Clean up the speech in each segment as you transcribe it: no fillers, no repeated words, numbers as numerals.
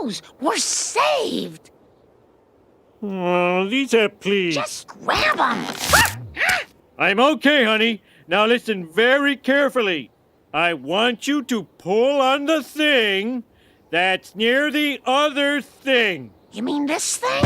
shoes. We're saved. Oh, Lisa, please. Just grab them. I'm okay, honey. Now listen very carefully. I want you to pull on the thing that's near the other thing. You mean this thing?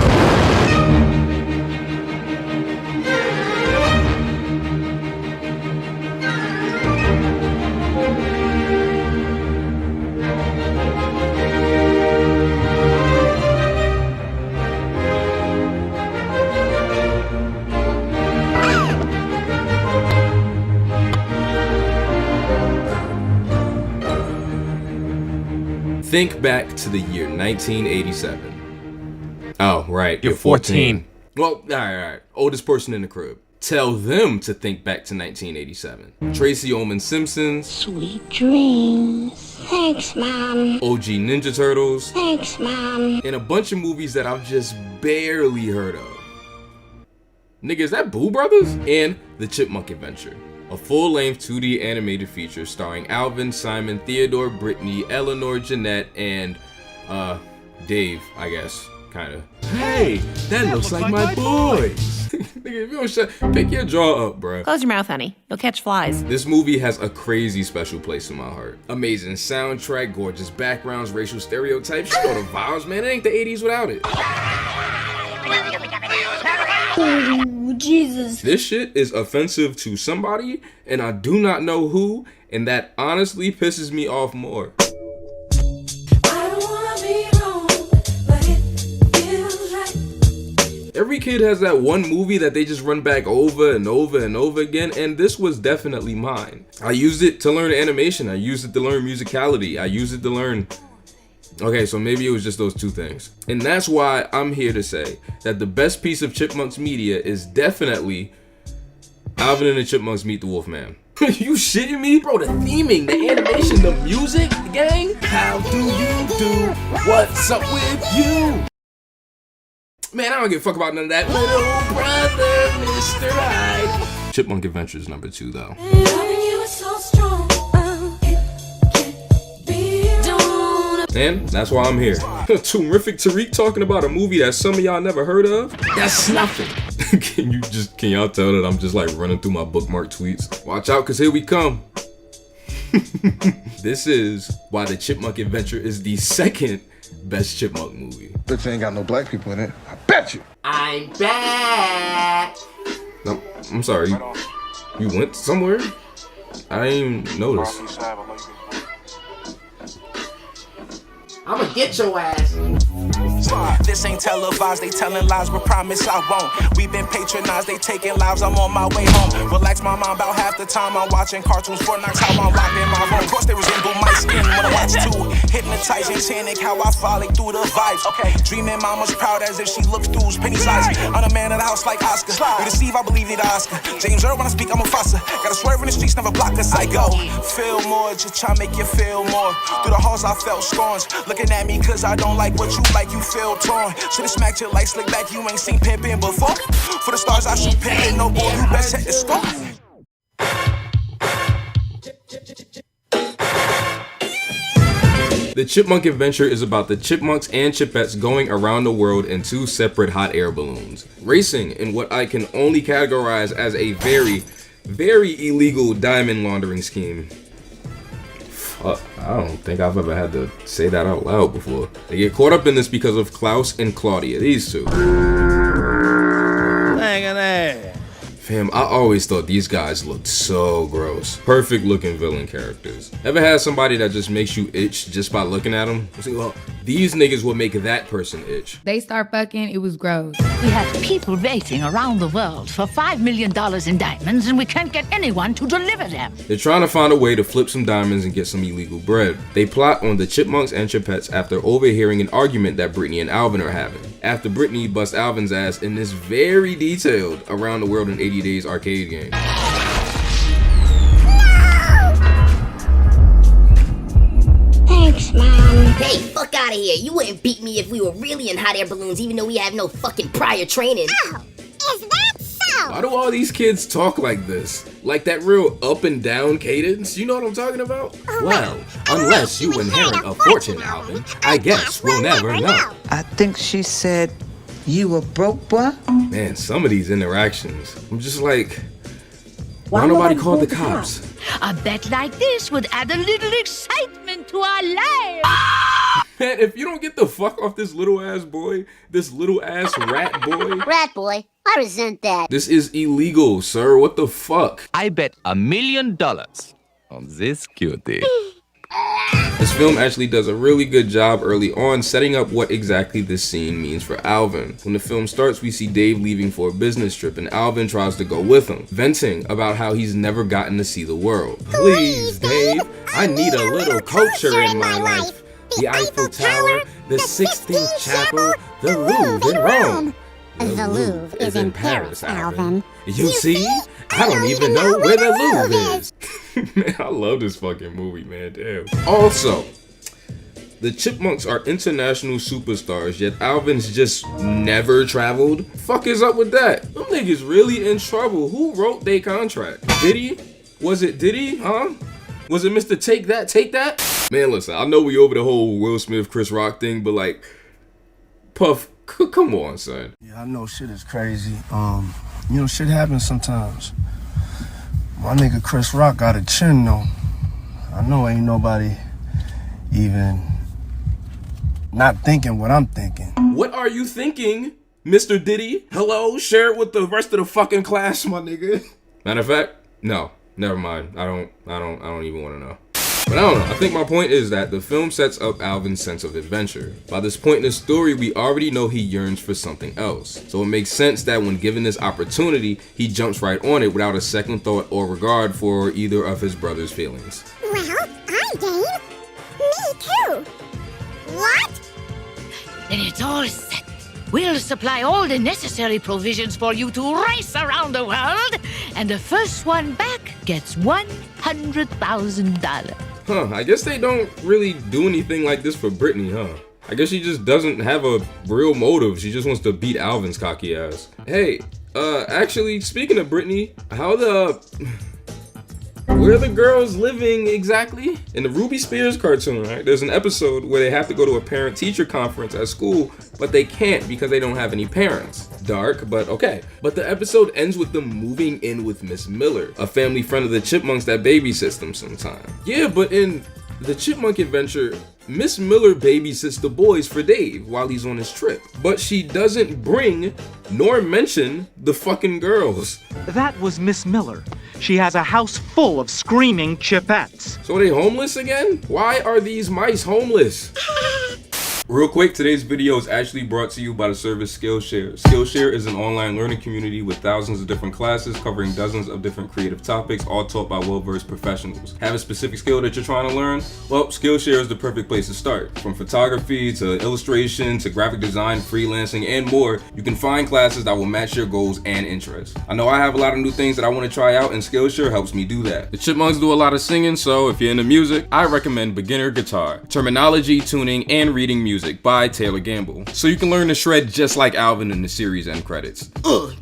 Think back to the year 1987. Oh, right. You're 14. Well, all right. Oldest person in the crib. Tell them to think back to 1987. Tracy Ullman Simpsons. Sweet dreams. Thanks, Mom. OG Ninja Turtles. Thanks, Mom. And a bunch of movies that I've just barely heard of. Nigga, is that Boo Brothers? And The Chipmunk Adventure. A full-length 2D animated feature starring Alvin, Simon, Theodore, Brittany, Eleanor, Jeanette, and, Dave, I guess, kinda. Hey, that looks like my boys! Nigga, if you don't shut, pick your jaw up, bruh. Close your mouth, honey. You'll catch flies. This movie has a crazy special place in my heart. Amazing soundtrack, gorgeous backgrounds, racial stereotypes, you know the vibes, man. It ain't the 80s without it. Oh, Jesus. This shit is offensive to somebody, and I do not know who, and that honestly pisses me off more. Every kid has that one movie that they just run back over and over and over again, and this was definitely mine. I used it to learn animation, I used it to learn musicality, I used it to learn... Okay, so maybe it was just those two things. And that's why I'm here to say that the best piece of Chipmunks media is definitely Alvin and the Chipmunks Meet the Wolfman. You shitting me? Bro, the theming, the animation, the music, the gang? How do you do? What's up with you? Man, I don't give a fuck about none of that. Little brother, Mr. Right. Chipmunk Adventures #2, though. And that's why I'm here. Terrific Tariq talking about a movie that some of y'all never heard of? That's nothing. Can y'all tell that I'm just like running through my bookmark tweets? Watch out, cause here we come. This is why The Chipmunk Adventure is the second best Chipmunk movie. Bet you ain't got no black people in it. I bet you. I'm back. No, I'm sorry. You went somewhere? I ain't noticed. I'ma get your ass. This ain't televised, they telling lies, but promise I won't. We been patronized, they taking lives, I'm on my way home. Relax my mind about half the time I'm watching cartoons for nights, how I'm locked in my room. Of course they resemble my skin when I watch too. Hypnotizing, tannic, how I follow through the vibes. Okay, dreaming mama's proud as if she looks through Penny's eyes. I'm a man of the house like Oscar. You deceive, I believe need Oscar. James Earl when I speak, I'm a Mufasa. Gotta swerve in the streets, never block us. I go, feel more, just try make you feel more. Through the halls I felt scorns. Looking at me cause I don't like what you like, you feel torn. Should've smacked you like slick back, you ain't seen pimpin' before. For the stars I shoot pimpin', no boy, you best set the score. The Chipmunk Adventure is about the chipmunks and chipettes going around the world in 2 separate hot air balloons, racing in what I can only categorize as a very, very illegal diamond laundering scheme. I don't think I've ever had to say that out loud before. They get caught up in this because of Klaus and Claudia, these two. Look at that. Fam, I always thought these guys looked so gross. Perfect looking villain characters. Ever had somebody that just makes you itch just by looking at them? Well, these niggas will make that person itch. They start fucking, it was gross. We have people waiting around the world for $5 million in diamonds, and we can't get anyone to deliver them. They're trying to find a way to flip some diamonds and get some illegal bread. They plot on the chipmunks and chipettes after overhearing an argument that Brittany and Alvin are having. After Brittany busts Alvin's ass in this very detailed Around the World in 80 Days arcade game. Thanks, Mom. Hey, fuck out of here. You wouldn't beat me if we were really in hot air balloons, even though we have no fucking prior training. Oh, is that so? go. Why do all these kids talk like this? Like that real up and down cadence? You know what I'm talking about? Well, unless you inherit a fortune, Alvin, I guess we'll never know. I think she said you a broke boy? Man, some of these interactions, I'm just like, why nobody called the cops? A bet like this would add a little excitement to our lives. Man, if you don't get the fuck off this little ass boy, this little ass rat boy. Rat boy, I resent that. This is illegal, sir. What the fuck? I bet $1 million on this cutie. This film actually does a really good job early on setting up what exactly this scene means for Alvin. When the film starts, we see Dave leaving for a business trip and Alvin tries to go with him, venting about how he's never gotten to see the world. Please, Dave, I need a little culture in my life. The Eiffel Tower, the Sistine Chapel, the Louvre in Rome. The Louvre is in Paris, Alvin. You see? I don't even know where the Louvre is. Man, I love this fucking movie, man. Damn. Also, the Chipmunks are international superstars, yet Alvin's just never traveled. Fuck is up with that? Them niggas really in trouble. Who wrote their contract? Diddy? Was it Diddy? Huh? Was it Mr. Take That, Take That? Man, listen, I know we over the whole Will Smith, Chris Rock thing, but like, Puff, come on, son. Yeah, I know shit is crazy. You know, shit happens sometimes. My nigga Chris Rock got a chin though. I know ain't nobody even not thinking what I'm thinking. What are you thinking, Mr. Diddy? Hello, share it with the rest of the fucking class, my nigga. Matter of fact, no, never mind. I don't even want to know. But I don't know, I think my point is that the film sets up Alvin's sense of adventure. By this point in the story, we already know he yearns for something else. So it makes sense that when given this opportunity, he jumps right on it without a second thought or regard for either of his brother's feelings. Well, I'm game. Me too. What? Then it's all set. We'll supply all the necessary provisions for you to race around the world, and the first one back gets $100,000. Huh, I guess they don't really do anything like this for Brittany, huh? I guess she just doesn't have a real motive. She just wants to beat Alvin's cocky ass. Hey, actually, speaking of Brittany, where are the girls living exactly? In the Ruby Spears cartoon, right? There's an episode where they have to go to a parent-teacher conference at school, but they can't because they don't have any parents. Dark, but okay. But the episode ends with them moving in with Miss Miller, a family friend of the Chipmunks that babysits them sometime. Yeah, but in the Chipmunk adventure, Miss Miller babysits the boys for Dave while he's on his trip, but she doesn't bring nor mention the fucking girls. That was Miss Miller. She has a house full of screaming chipettes. So are they homeless again? Why are these mice homeless? Real quick, today's video is actually brought to you by the service Skillshare. Skillshare is an online learning community with thousands of different classes covering dozens of different creative topics, all taught by well-versed professionals. Have a specific skill that you're trying to learn? Well, Skillshare is the perfect place to start. From photography to illustration to graphic design, freelancing, and more, you can find classes that will match your goals and interests. I know I have a lot of new things that I want to try out, and Skillshare helps me do that. The Chipmunks do a lot of singing, so if you're into music, I recommend Beginner Guitar, Terminology, Tuning, and Reading Music by Taylor Gamble, so you can learn to shred just like Alvin in the series end credits.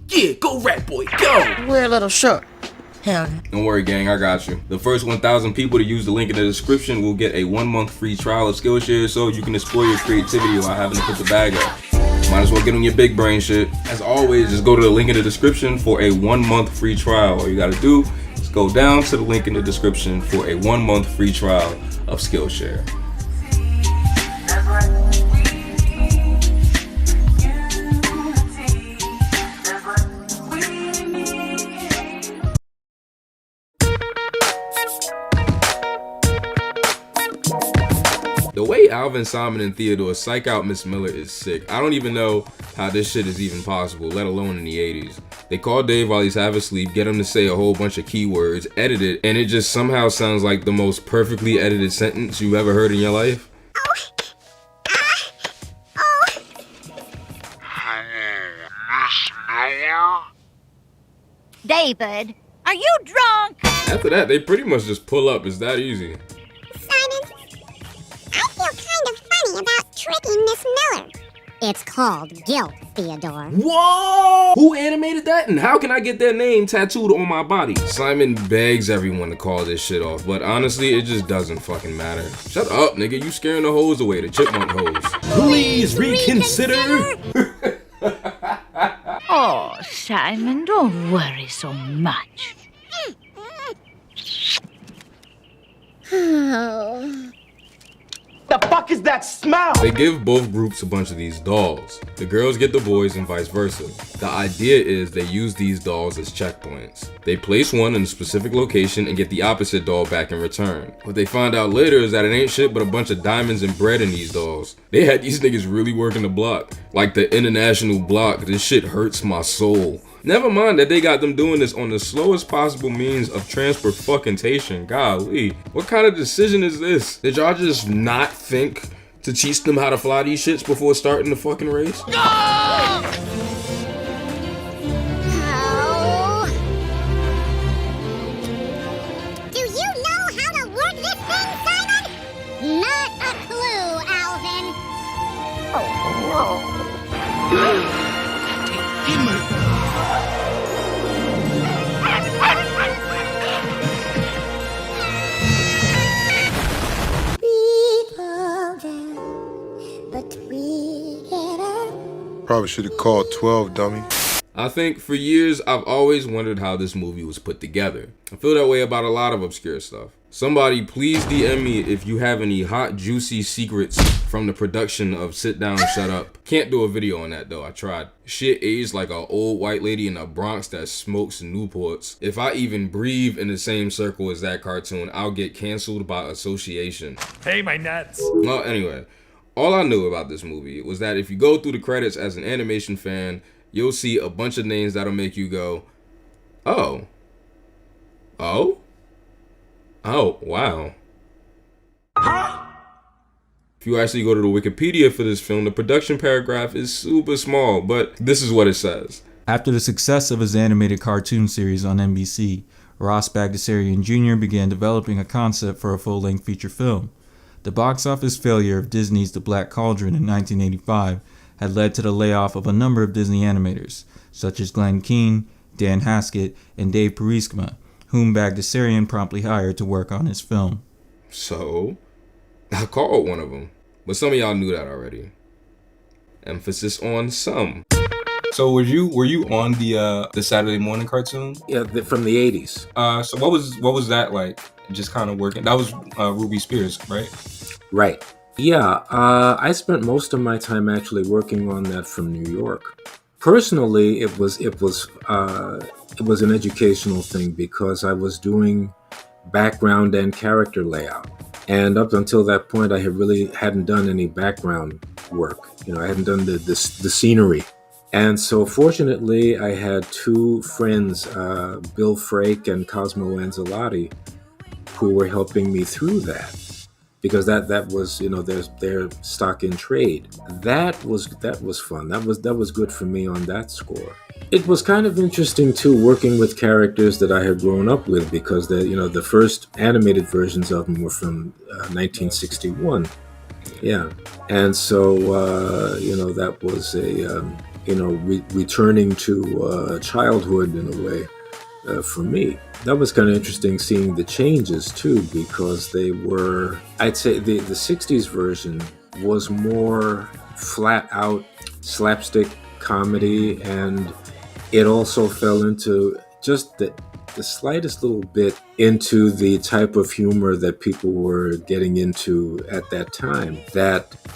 Yeah, go Rat Boy, go! We're a little short. Hell. Don't worry, gang, I got you. The first 1,000 people to use the link in the description will get a 1-month free trial of Skillshare, so you can explore your creativity while having to put the bag up. Might as well get on your big brain shit. As always, just go to the link in the description for a 1-month free trial. All you gotta do is go down to the link in the description for a 1-month free trial of Skillshare. The way Alvin, Simon, and Theodore psych out Miss Miller is sick. I don't even know how this shit is even possible, let alone in the 80s. They call Dave while he's half asleep, get him to say a whole bunch of keywords, edit it, and it just somehow sounds like the most perfectly edited sentence you've ever heard in your life. David, are you drunk? After that, they pretty much just pull up. It's that easy. Simon, I feel kind of funny about tricking Miss Miller. It's called guilt, Theodore. Whoa! Who animated that, and how can I get their name tattooed on my body? Simon begs everyone to call this shit off, but honestly, it just doesn't fucking matter. Shut up, nigga. You scaring the hoes away, the chipmunk hoes. Please reconsider. Oh, Simon, don't worry so much. Oh. The fuck is that smell? They give both groups a bunch of these dolls. The girls get the boys and vice versa. The idea is they use these dolls as checkpoints. They place one in a specific location and get the opposite doll back in return. What they find out later is that it ain't shit but a bunch of diamonds and bread in these dolls. They had these niggas really working the block. Like the international block, this shit hurts my soul. Never mind that they got them doing this on the slowest possible means of transportation. Golly. What kind of decision is this? Did y'all just not think to teach them how to fly these shits before starting the fucking race? Oh. Do you know how to work this thing, Simon? Not a clue, Alvin. Probably should have called 12, dummy. I think for years I've always wondered how this movie was put together. I feel that way about a lot of obscure stuff. Somebody please DM me if you have any hot juicy secrets from the production of Sit Down Shut Up. Can't do a video on that though, I tried. Shit aged like an old white lady in the Bronx that smokes Newports. If I even breathe in the same circle as that cartoon, I'll get canceled by association. Hey, my nuts. Well, anyway, all I knew about this movie was that if you go through the credits as an animation fan, you'll see a bunch of names that'll make you go, oh. Oh? Oh, wow. If you actually go to the Wikipedia for this film, the production paragraph is super small, but this is what it says. After the success of his animated cartoon series on NBC, Ross Bagdasarian Jr. began developing a concept for a full-length feature film. The box office failure of Disney's The Black Cauldron in 1985 had led to the layoff of a number of Disney animators, such as Glenn Keane, Dan Haskett, and Dave Periscma, whom Bagdasarian promptly hired to work on his film. So, I called one of them, but some of y'all knew that already. Emphasis on some. So were you on the Saturday morning cartoon? Yeah, from the 80s. So what was that like? Just kind of working. That was Ruby Spears, right? Right. Yeah, I spent most of my time actually working on that from New York. Personally, it was an educational thing because I was doing background and character layout. And up until that point, I hadn't done any background work. I hadn't done the scenery. And so fortunately, I had two friends, Bill Frake and Cosmo Anzalotti, who were helping me through that. Because that was, their stock in trade. That was fun. That was good for me on that score. It was kind of interesting too, working with characters that I had grown up with, because the first animated versions of them were from 1961. Yeah, and so that was a returning to childhood in a way for me. That was kind of interesting seeing the changes too, because they were, I'd say the 60s version was more flat out slapstick comedy, and it also fell into just the slightest little bit into the type of humor that people were getting into at that time.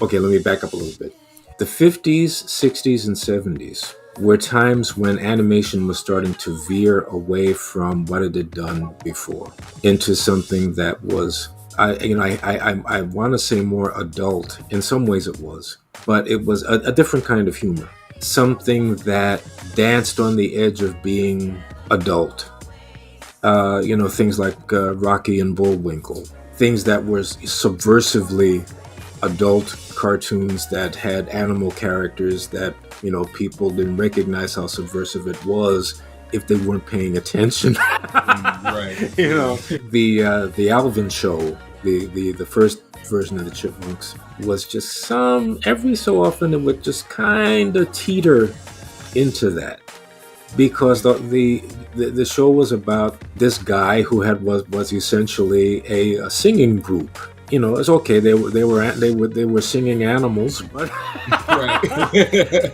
Okay, let me back up a little bit. The 50s, 60s, and 70s were times when animation was starting to veer away from what it had done before into something that was, I want to say more adult. In some ways it was, but it was a different kind of humor. Something that danced on the edge of being adult. Things like Rocky and Bullwinkle. Things that were subversively adult cartoons that had animal characters that, people didn't recognize how subversive it was if they weren't paying attention. Right. The Alvin show, the first version of the Chipmunks was just every so often it would just kind of teeter into that, because the show was about this guy who was essentially a singing group. You know, it's okay. They were singing animals, but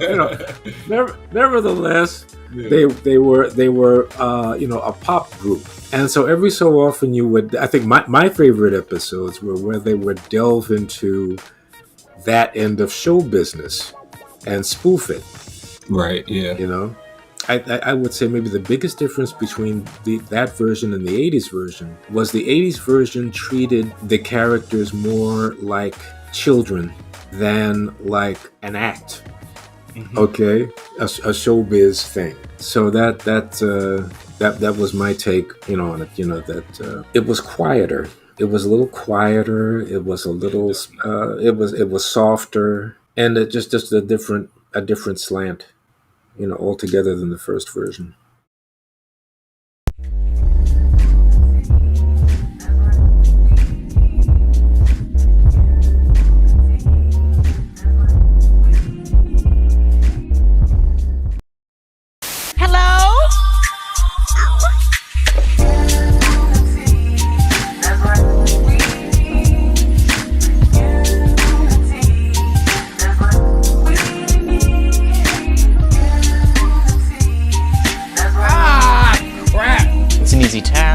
you know, nevertheless, they were a pop group. And so every so often you would, I think my favorite episodes were where they would delve into that end of show business and spoof it. Right. Yeah. You know. I would say maybe the biggest difference between that version and the 80s version was the 80s version treated the characters more like children than like an act. Okay, a showbiz thing. So that was my take, on it. That it was quieter. It was a little quieter. It was a little. It was softer, and it just a different slant, altogether than the first version.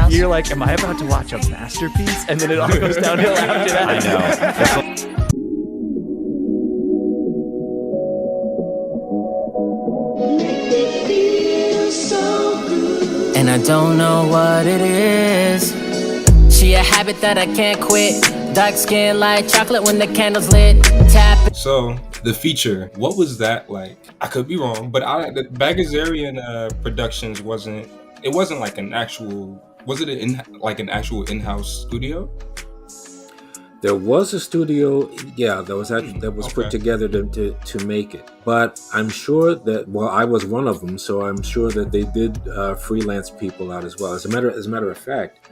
You're like, am I about to watch a masterpiece? And then it all goes downhill after that. I know. And I don't know what it is. She a habit that I can't quit. Dark skin like chocolate when the candle's lit. Tap it. So the feature, what was that like? I could be wrong, but the Bagazarian Productions wasn't like an actual. Was it an actual in-house studio? There was a studio, yeah, that was put together to make it. But I'm sure that, well, I was one of them, so I'm sure that they did freelance people out as well. As a matter of fact,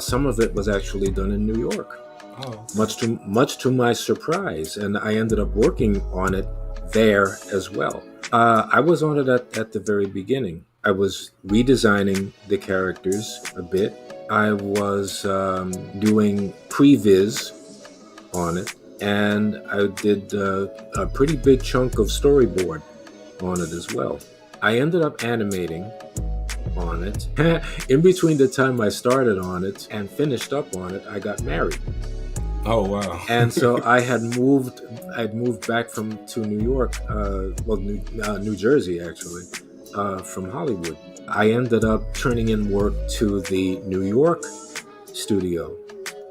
some of it was actually done in New York. Oh. Much to my surprise, and I ended up working on it there as well. I was on it at the very beginning. I was redesigning the characters a bit. I was doing previs on it, and I did a pretty big chunk of storyboard on it as well. I ended up animating on it. In between the time I started on it and finished up on it, I got married. Oh wow! And so I'd moved back to New York, New Jersey actually. From Hollywood. I ended up turning in work to the New York studio.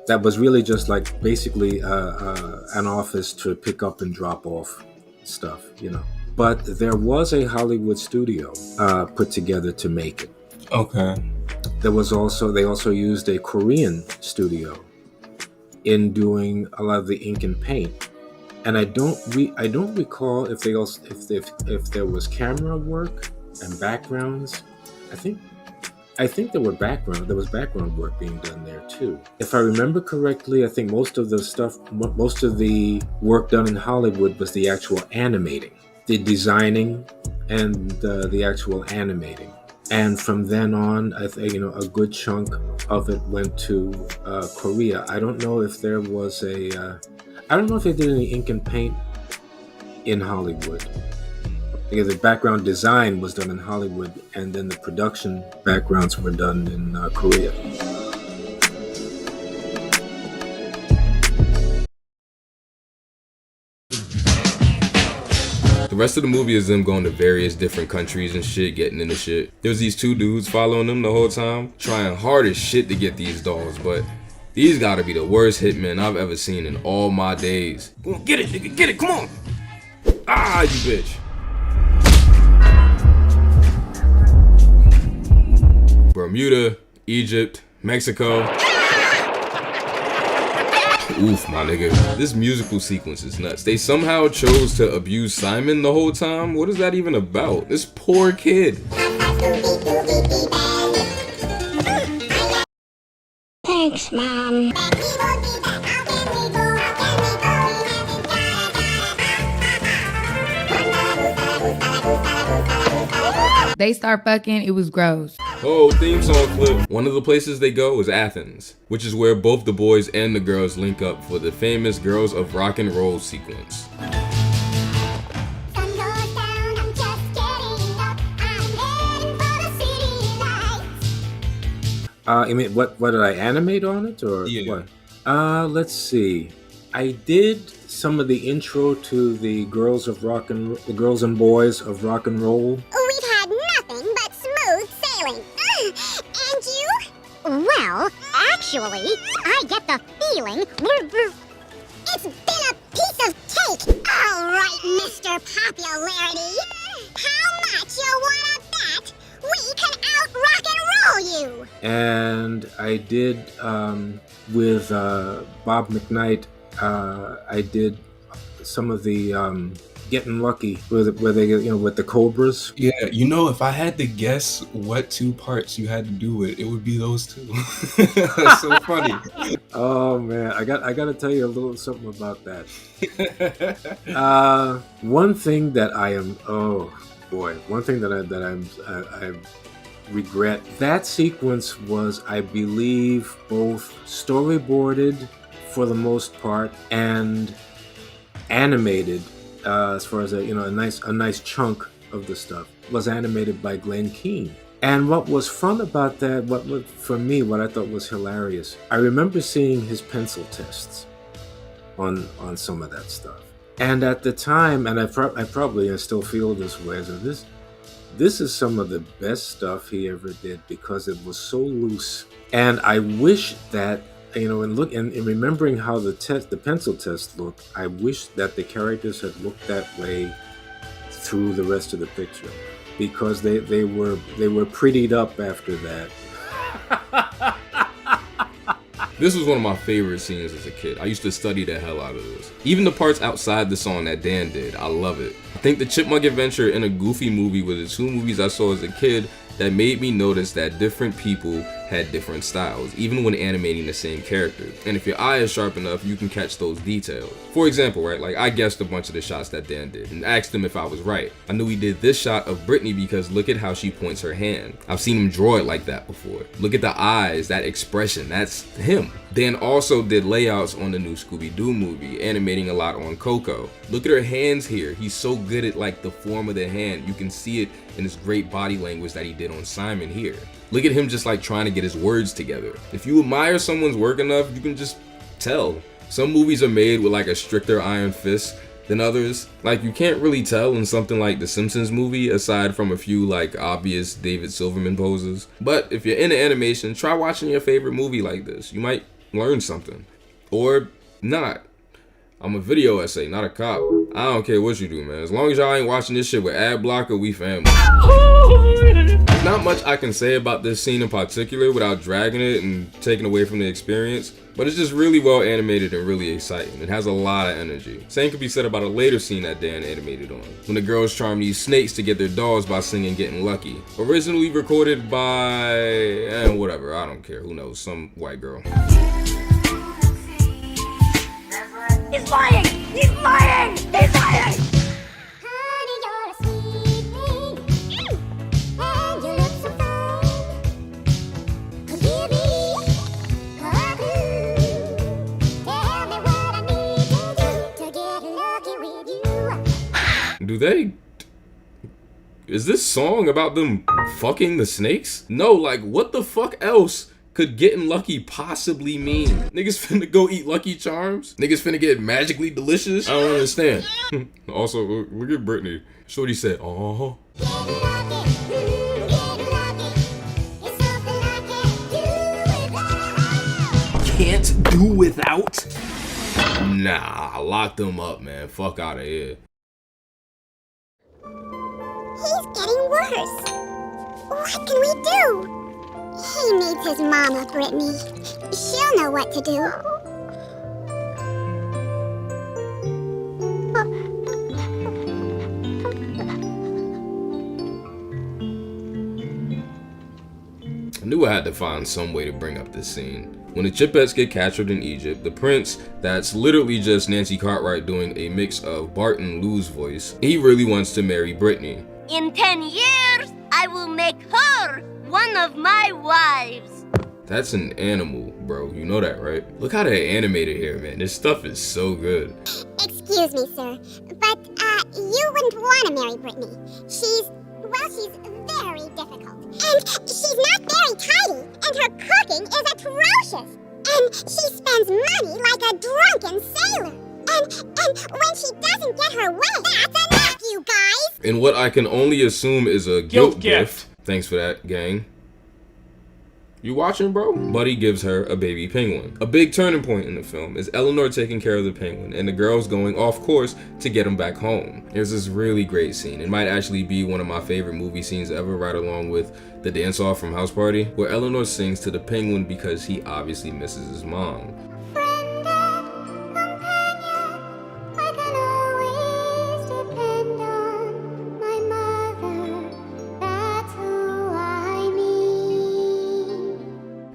That was really just like basically an office to pick up and drop off stuff, But there was a Hollywood studio put together to make it. Okay. They also used a Korean studio in doing a lot of the ink and paint. And I don't recall if there was camera work and backgrounds. I think there was background work being done there too. If I remember correctly, I think most of the work done in Hollywood was the actual animating, the designing, and the actual animating. And from then on, I think a good chunk of it went to Korea. I don't know if there was I don't know if they did any ink and paint in Hollywood. Because the background design was done in Hollywood, and then the production backgrounds were done in Korea. The rest of the movie is them going to various different countries and shit, getting into shit. There's these two dudes following them the whole time, trying hard as shit to get these dolls, but these gotta be the worst hitmen I've ever seen in all my days. Come on, get it, nigga, get it, come on! Ah, you bitch! Bermuda, Egypt, Mexico. Oof, my nigga. This musical sequence is nuts. They somehow chose to abuse Simon the whole time? What is that even about? This poor kid. Thanks, Mom. They start fucking, it was gross. Oh, theme song clip. One of the places they go is Athens, which is where both the boys and the girls link up for the famous Girls of Rock and Roll sequence. I mean, what did I animate on it, or what? Let's see. I did some of the intro to the Girls and Boys of Rock and Roll. We've had nothing but smooth sailing. And you? Well, actually, I get the feeling it's been a piece of cake. All right, Mr. Popularity. How much you wanna bet we can out-rock and roll you? And I did, with Bob McKnight, I did some of the Getting Lucky, where they get, with the Cobras. Yeah, if I had to guess what two parts you had to do it would be those two. That's so funny. Oh man, I got to tell you a little something about that. One thing that I regret, that sequence was, I believe, both storyboarded for the most part and animated. As far as a nice chunk of the stuff was animated by Glenn Keane. And what was fun about that, what I thought was hilarious, I remember seeing his pencil tests on some of that stuff. And at the time, and I probably still feel this way, so this is some of the best stuff he ever did, because it was so loose. And I wish that, in remembering how the pencil test looked, I wish that the characters had looked that way through the rest of the picture, because they were prettied up after that. This was one of my favorite scenes as a kid. I used to study the hell out of this. Even the parts outside the song that Dan did, I love it. I think the Chipmunk Adventure and a Goofy movie were the two movies I saw as a kid that made me notice that different people had different styles, even when animating the same character. And if your eye is sharp enough, you can catch those details. For example, right, like I guessed a bunch of the shots that Dan did and asked him if I was right. I knew he did this shot of Brittany because look at how she points her hand. I've seen him draw it like that before. Look at the eyes, that expression, that's him. Dan also did layouts on the new Scooby-Doo movie, animating a lot on Coco. Look at her hands here. He's so good at like the form of the hand. You can see it in his great body language that he did on Simon here. Look at him just like trying to get his words together. If you admire someone's work enough, you can just tell. Some movies are made with like a stricter iron fist than others. Like you can't really tell in something like the Simpsons movie, aside from a few like obvious David Silverman poses. But if you're into animation, try watching your favorite movie like this. You might learn something. Or not. I'm a video essay, not a cop. I don't care what you do, man. As long as y'all ain't watching this shit with ad blocker, we family. There's not much I can say about this scene in particular without dragging it and taking away from the experience, but it's just really well animated and really exciting. It has a lot of energy. Same could be said about a later scene that Dan animated on, when the girls charm these snakes to get their dolls by singing Getting Lucky. Originally recorded by, whatever, I don't care, who knows, some white girl. He's lying! He's lying! He's lying! Is this song about them fucking the snakes? No, like what the fuck else could getting lucky possibly mean? Niggas finna go eat Lucky Charms? Niggas finna get magically delicious? I don't understand. Also, look at Brittany. Shorty said, "Oh." Can't do without? Nah, lock them up, man. Fuck out of here. He's getting worse. What can we do? He needs his mama, Brittany. She'll know what to do. I knew I had to find some way to bring up this scene. When the Chipettes get captured in Egypt, the prince, that's literally just Nancy Cartwright doing a mix of Bart and Lou's voice, he really wants to marry Brittany. In 10 years, I I will make her one of my wives. That's an animal, bro. You know that, right? Look how they animated here, man. This stuff is so good. Excuse me, sir, but you wouldn't want to marry Brittany. She's very difficult. And she's not very tidy, and her cooking is atrocious. And she spends money like a drunken sailor. And when she doesn't get her way, that's enough, you guys! And what I can only assume is a guilt gift. Thanks for that, gang. You watching, bro? Buddy gives her a baby penguin. A big turning point in the film is Eleanor taking care of the penguin and the girls going off course to get him back home. There's this really great scene. It might actually be one of my favorite movie scenes ever, right along with the dance-off from House Party, where Eleanor sings to the penguin because he obviously misses his mom.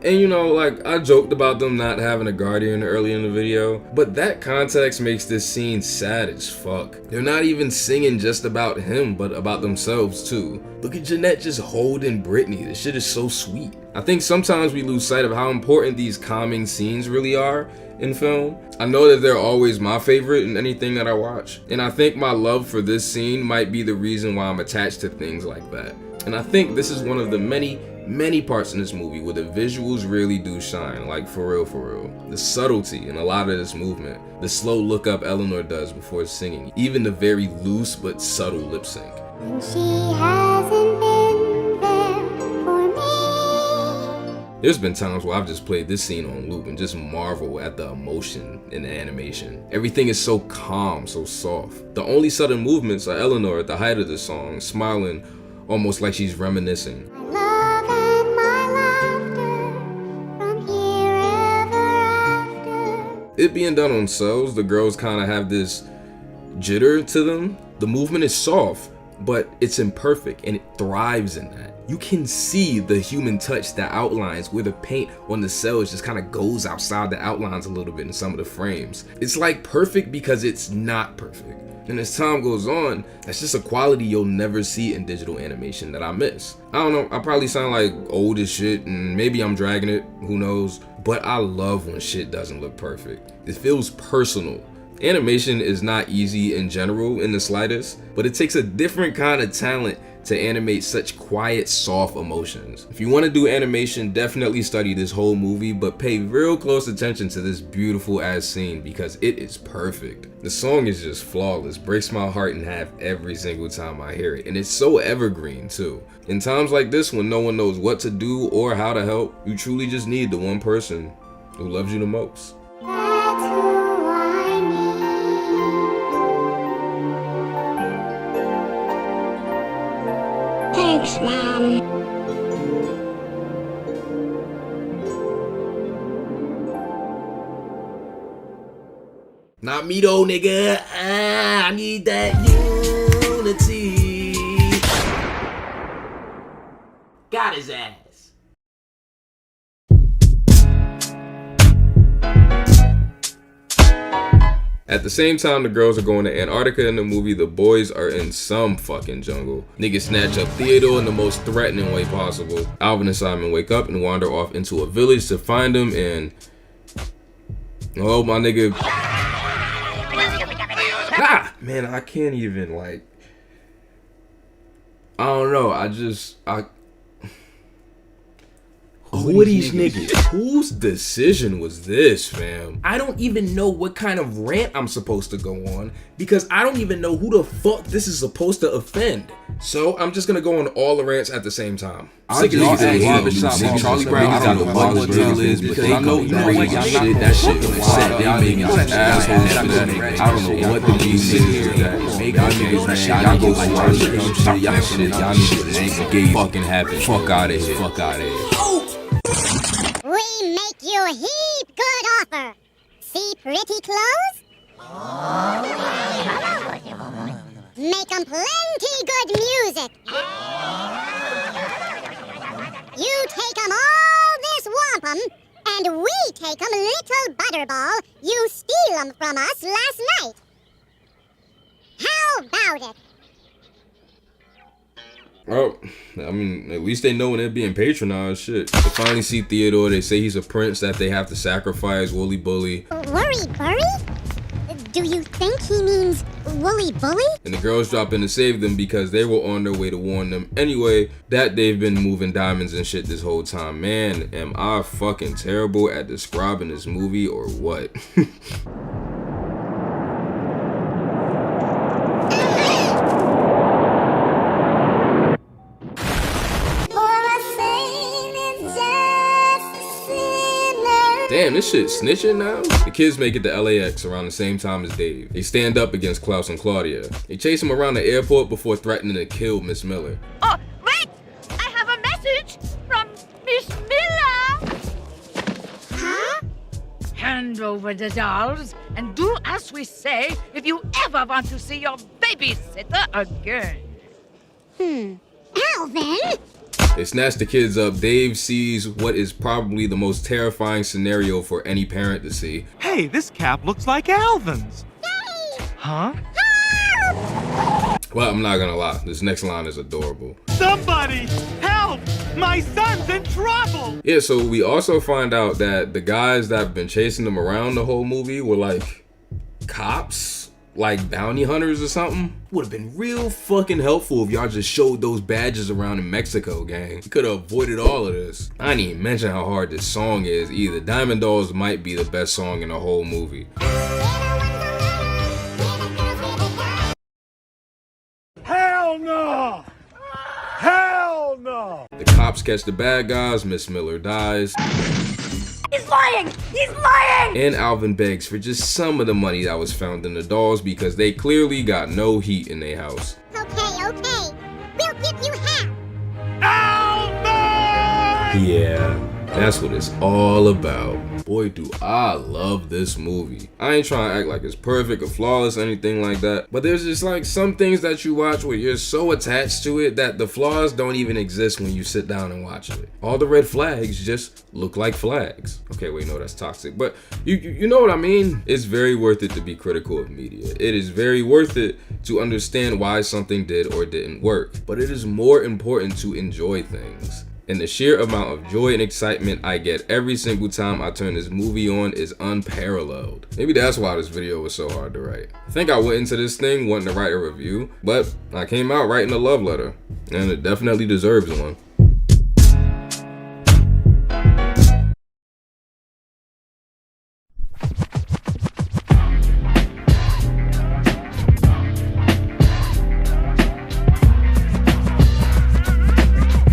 And you know, like, I joked about them not having a guardian early in the video, but that context makes this scene sad as fuck. They're not even singing just about him, but about themselves too. Look at Jeanette just holding Brittany. This shit is so sweet. I think sometimes we lose sight of how important these calming scenes really are in film. I know that they're always my favorite in anything that I watch, and I think my love for this scene might be the reason why I'm attached to things like that. And I think this is one of the many parts in this movie where the visuals really do shine, like for real. The subtlety in a lot of this movement, the slow look up Eleanor does before singing, even the very loose but subtle lip sync. And she hasn't been there for me. There's been times where I've just played this scene on loop and just marvel at the emotion in the animation. Everything is so calm, so soft. The only sudden movements are Eleanor at the height of the song, smiling almost like she's reminiscing. It being done on cells, the girls kind of have this jitter to them. The movement is soft, but it's imperfect and it thrives in that. You can see the human touch that outlines where the paint on the cells just kind of goes outside the outlines a little bit in some of the frames. It's like perfect because it's not perfect. And as time goes on, that's just a quality you'll never see in digital animation that I miss. I don't know, I probably sound like old as shit and maybe I'm dragging it, who knows? But I love when shit doesn't look perfect. It feels personal. Animation is not easy in general in the slightest, but it takes a different kind of talent to animate such quiet, soft emotions. If you want to do animation, definitely study this whole movie, but pay real close attention to this beautiful ass scene because it is perfect. The song is just flawless, breaks my heart in half every single time I hear it, and it's so evergreen too. In times like this when no one knows what to do or how to help, you truly just need the one person who loves you the most. Thanks, Mom. Not me though, nigga. I need that unity. Got his ass. At the same time the girls are going to Antarctica in the movie, the boys are in some fucking jungle. Niggas snatch up Theodore in the most threatening way possible. Alvin and Simon wake up and wander off into a village to find him, and oh my nigga. Ah! Man, I can't even, like, I don't know, who are these niggas? Whose decision was this, fam? I don't even know what kind of rant I'm supposed to go on because I don't even know who the fuck this is supposed to offend. So I'm just gonna go on all the rants at the same time. Sick of niggas Charlie Brown, I don't know what the deal is, but they know you know what shit. That shit was set. They making assholes for that. I don't know what the deal is with that. Y'all go watch shit. Y'all shit ain't gay. Fucking happen. Fuck out of here. Fuck out of here. We make you a heap good offer. See pretty clothes? Make 'em plenty good music. You take 'em all this wampum, and we take 'em little butterball you steal 'em from us last night. How about it? Oh, I mean, at least they know when they're being patronized. Shit. They finally see Theodore. They say he's a prince that they have to sacrifice. Wooly bully. Worry, Burry? Do you think he means Wooly Bully? And the girls drop in to save them because they were on their way to warn them anyway that they've been moving diamonds and shit this whole time. Man, am I fucking terrible at describing this movie or what? Damn, this shit snitching now? The kids make it to LAX around the same time as Dave. They stand up against Klaus and Claudia. They chase him around the airport before threatening to kill Miss Miller. Oh, wait! I have a message from Miss Miller! Huh? Hand over the dolls and do as we say if you ever want to see your babysitter again. Alvin? They snatch the kids up. Dave sees what is probably the most terrifying scenario for any parent to see. Hey, this cap looks like Alvin's. Yay! Huh? Well, I'm not gonna lie. This next line is adorable. Somebody help! My son's in trouble! Yeah, so we also find out that the guys that have been chasing them around the whole movie were like cops, like bounty hunters or something. Would have been real fucking helpful if y'all just showed those badges around in Mexico, gang. You could have avoided all of this. I didn't even mention how hard this song is either. Diamond Dolls might be the best song in the whole movie. Hell no! Hell no! The cops catch the bad guys, Miss Miller dies. He's lying! He's lying! And Alvin begs for just some of the money that was found in the dolls because they clearly got no heat in their house. Okay. We'll give you half. Alvin! Yeah, that's what it's all about. Boy, do I love this movie. I ain't trying to act like it's perfect or flawless or anything like that, but there's just like some things that you watch where you're so attached to it that the flaws don't even exist when you sit down and watch it. All the red flags just look like flags. Okay, wait, no, that's toxic, but you know what I mean? It's very worth it to be critical of media. It is very worth it to understand why something did or didn't work, but it is more important to enjoy things. And the sheer amount of joy and excitement I get every single time I turn this movie on is unparalleled. Maybe that's why this video was so hard to write. I think I went into this thing wanting to write a review, but I came out writing a love letter, and it definitely deserves one.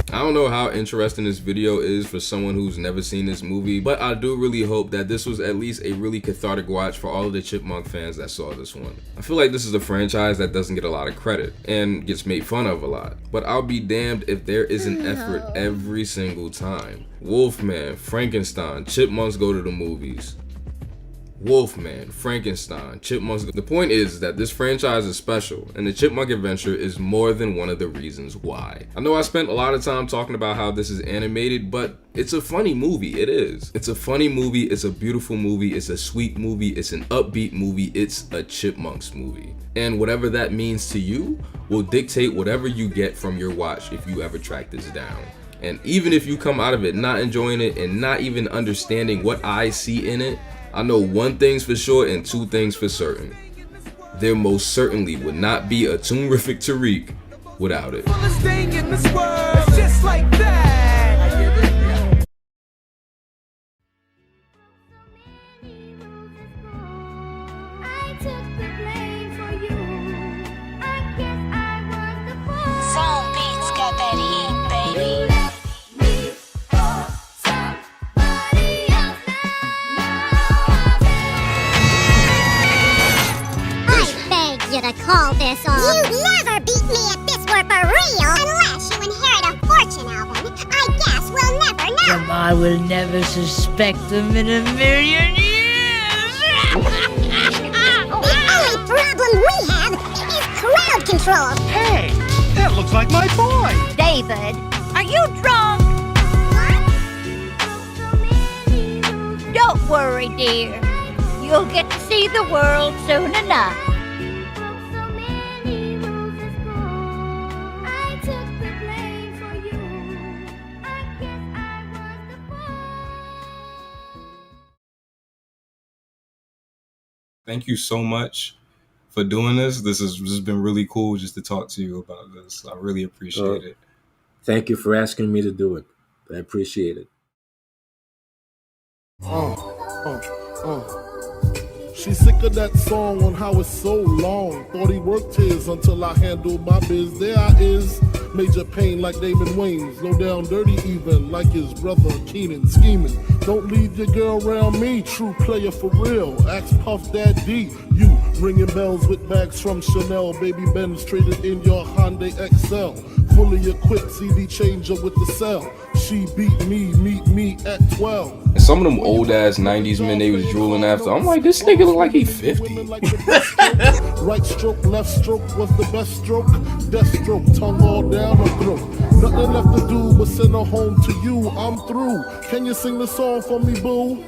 I don't know how interesting this video is for someone who's never seen this movie, but I do really hope that this was at least a really cathartic watch for all of the Chipmunk fans that saw this one. I feel like this is a franchise that doesn't get a lot of credit and gets made fun of a lot, but I'll be damned if there isn't effort every single time. Wolfman, Frankenstein, Chipmunks go to the movies. Wolfman, Frankenstein, Chipmunks. The point is that this franchise is special, and the Chipmunk Adventure is more than one of the reasons why. I know I spent a lot of time talking about how this is animated, but it's a funny movie. It is. It's a funny movie. It's a beautiful movie. It's a sweet movie. It's an upbeat movie. It's a Chipmunks movie. And whatever that means to you will dictate whatever you get from your watch if you ever track this down. And even if you come out of it not enjoying it and not even understanding what I see in it, I know one thing's for sure and two things for certain. There most certainly would not be a Toonrific Tariq without it. Just like that. Zone beats got that heat, baby. To call this off. You'd never beat me if this were for real. Unless you inherit a fortune, Alvin. I guess we'll never know. And I will never suspect them in a million years. The only problem we have is crowd control. Hey, that looks like my boy. David, are you drunk? What? Don't worry, dear. You'll get to see the world soon enough. Thank you so much for doing this. This has been really cool just to talk to you about this. I really appreciate it. Thank you for asking me to do it. I appreciate it. She's sick of that song on how it's so long. Thought he worked his until I handled my biz. There I is, major pain like Damon Wayans. Low down dirty even like his brother Keenan scheming. Don't leave your girl around me, true player for real. Ask Puff Daddy, you ringing bells with bags from Chanel. Baby Benz traded in your Hyundai XL. Fully equipped CD changer with the cell. She beat me, meet me at 12. And some of them old ass 90s men they was drooling after. I'm like, this nigga look like he 50. Right stroke, left stroke was the best stroke. Death stroke, tongue all down her throat. Nothing left to do but send her home to you. I'm through. Can you sing the song for me, boo?